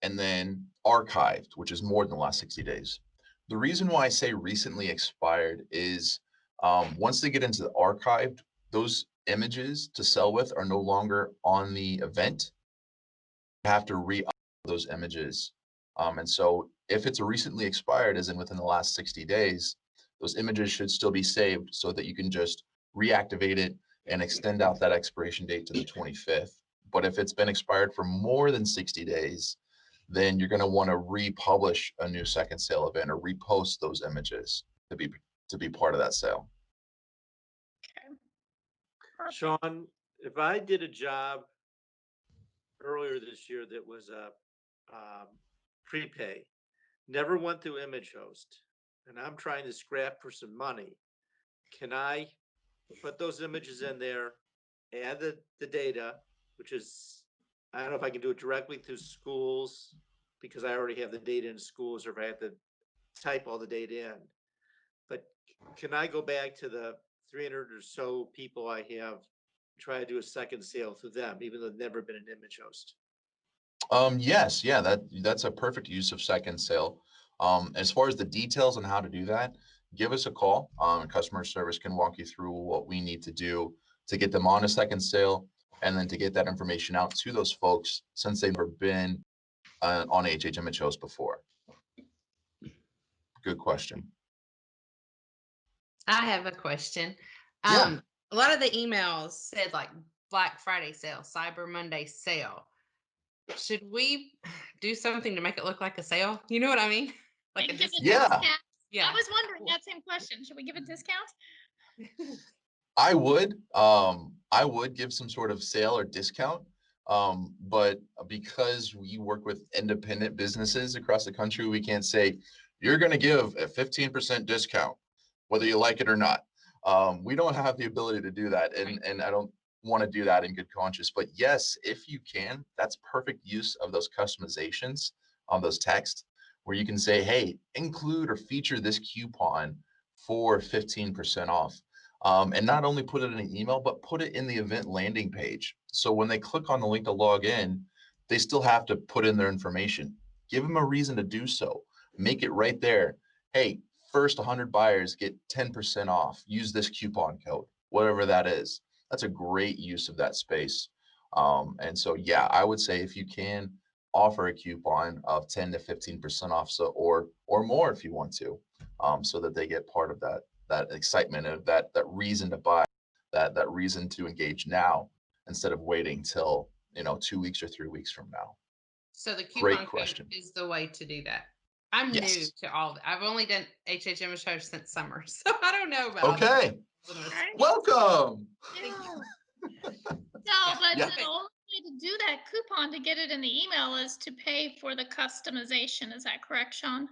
and then archived, which is more than the last 60 days. The reason why I say recently expired is once they get into the archived, those images to sell with are no longer on the event. You have to re-upload those images. And so if it's a recently expired, as in within the last 60 days, those images should still be saved so that you can just reactivate it and extend out that expiration date to the 25th. But if it's been expired for more than 60 days, then you're going to want to republish a new second sale event or repost those images to be part of that sale. Sean, if I did a job earlier this year that was a prepay, never went through Image Host, and I'm trying to scrap for some money, can I put those images in there, add the data, which is, I don't know if I can do it directly through schools because I already have the data in schools, or if I have to type all the data in. But can I go back to the 300 or so people I have, try to do a second sale through them, even though they've never been an Image Host? Yes, yeah, that's a perfect use of second sale. As far as the details on how to do that, give us a call. Customer service can walk you through what we need to do to get them on a second sale, and then to get that information out to those folks since they've never been on HH Image Host before. Good question. I have a question. Yeah. A lot of the emails said like Black Friday sale, Cyber Monday sale. Should we do something to make it look like a sale? You know what I mean? Like a Give a discount. Yeah. discount. Yeah. I was wondering that same question. Should we give a discount? I would give some sort of sale or discount. But because we work with independent businesses across the country, we can't say you're going to give a 15% discount, whether you like it or not. We don't have the ability to do that, and I don't want to do that in good conscience. But yes, if you can, that's perfect use of those customizations on those texts, where you can say, hey, include or feature this coupon for 15% off. And not only put it in an email, but put it in the event landing page. So when they click on the link to log in, they still have to put in their information. Give them a reason to do so. Make it right there. Hey, first 100 buyers get 10% off. Use this coupon code, whatever that is. That's a great use of that space. And so, yeah, I would say if you can offer a coupon of 10 to 15% off, so or more if you want to, so that they get part of that excitement of that reason to buy, that reason to engage now instead of waiting till 2 weeks or 3 weeks from now. So the Great coupon code question. is the way to do that. I'm new Yes. to all of it. I've only done HH Image Host since summer, so I don't know about all the Okay. Right? Welcome. Thank you. No, but Yeah. the only way to do that coupon to get it in the email is to pay for the customization. Is that correct, Sean?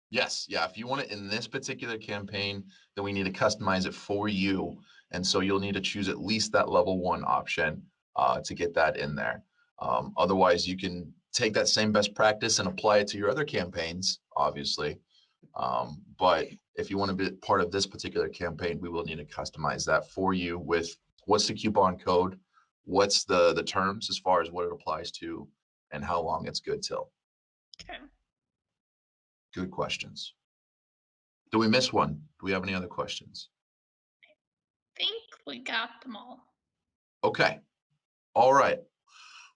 Yes. Yeah. If you want it in this particular campaign, then we need to customize it for you. And so you'll need to choose at least that level 1 option to get that in there. Otherwise, you can take that same best practice and apply it to your other campaigns, obviously. But if you want to be part of this particular campaign, we will need to customize that for you with what's the coupon code, what's the terms as far as what it applies to, and how long it's good till. Okay. Good questions. Do we miss one? Do we have any other questions? Think we got them all. Okay. All right.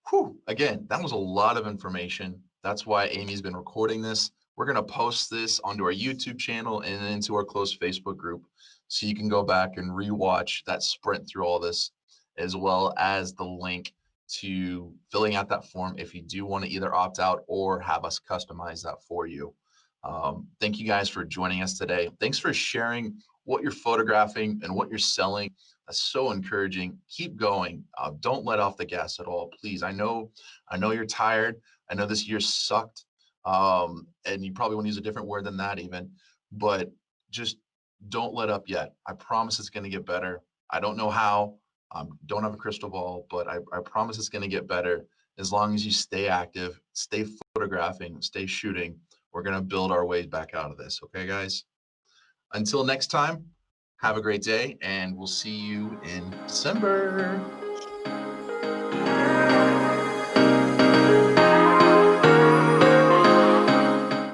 Whew. Again, that was a lot of information. That's why Amy's been recording this. We're going to post this onto our YouTube channel and into our closed Facebook group, so you can go back and rewatch that sprint through all this, as well as the link to filling out that form if you do want to either opt out or have us customize that for you. Thank you guys for joining us today. Thanks for sharing what you're photographing and what you're selling. That's so encouraging. Keep going. Don't let off the gas at all, please. I know you're tired. I know this year sucked. And you probably want to use a different word than that even, but just don't let up yet. I promise it's going to get better. I don't know how. Don't have a crystal ball, but I promise it's going to get better as long as you stay active, stay photographing, stay shooting. We're going to build our way back out of this. Okay, guys? Until next time, have a great day, and we'll see you in December.